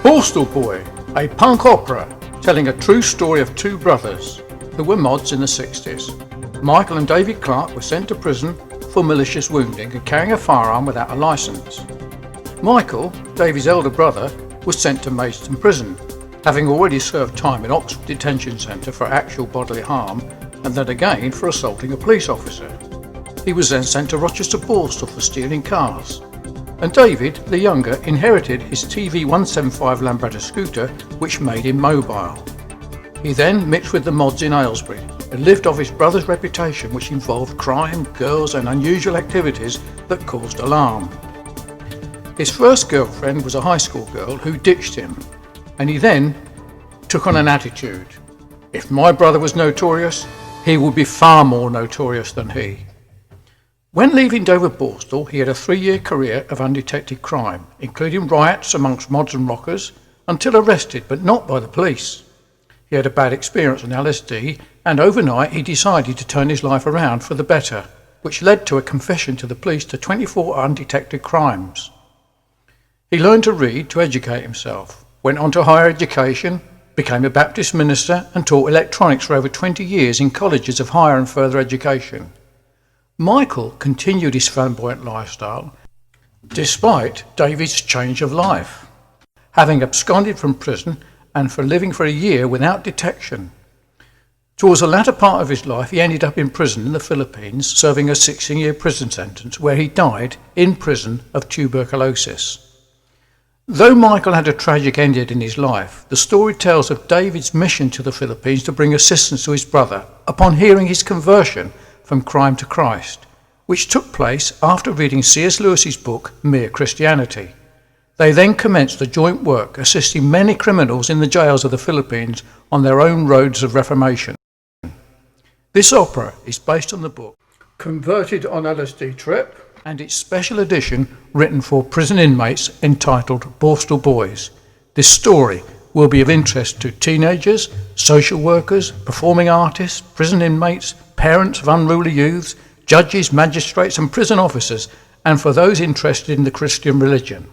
Borstal Boy, a punk opera telling a true story of two brothers who were mods in the 60s. Michael and David Clark were sent to prison for malicious wounding and carrying a firearm without a licence. Michael, David's elder brother, was sent to Maidstone Prison, having already served time in Oxford Detention Centre for actual bodily harm and then again for assaulting a police officer. He was then sent to Rochester Borstal for stealing cars. And David, the younger, inherited his TV 175 Lambretta scooter, which made him mobile. He then mixed with the mods in Aylesbury and lived off his brother's reputation, which involved crime, girls and unusual activities that caused alarm. His first girlfriend was a high school girl who ditched him, and he then took on an attitude. If my brother was notorious, he would be far more notorious than he. When leaving Dover Borstal, he had a 3-year career of undetected crime, including riots amongst mods and rockers, until arrested, but not by the police. He had a bad experience on LSD, and overnight he decided to turn his life around for the better, which led to a confession to the police to 24 undetected crimes. He learned to read to educate himself, went on to higher education, became a Baptist minister, and taught electronics for over 20 years in colleges of higher and further education. Michael continued his flamboyant lifestyle despite David's change of life, having absconded from prison and for living for a year without detection. Towards the latter part of his life, he ended up in prison in the Philippines, serving a 16-year prison sentence where he died in prison of tuberculosis. Though Michael had a tragic ending in his life, the story tells of David's mission to the Philippines to bring assistance to his brother upon hearing his conversion from crime to Christ, which took place after reading C.S. Lewis's book, Mere Christianity. They then commenced a joint work assisting many criminals in the jails of the Philippines on their own roads of reformation. This opera is based on the book Converted on LSD Trip and its special edition written for prison inmates entitled Borstal Boys. This story will be of interest to teenagers, social workers, performing artists, prison inmates, parents of unruly youths, judges, magistrates and prison officers, and for those interested in the Christian religion.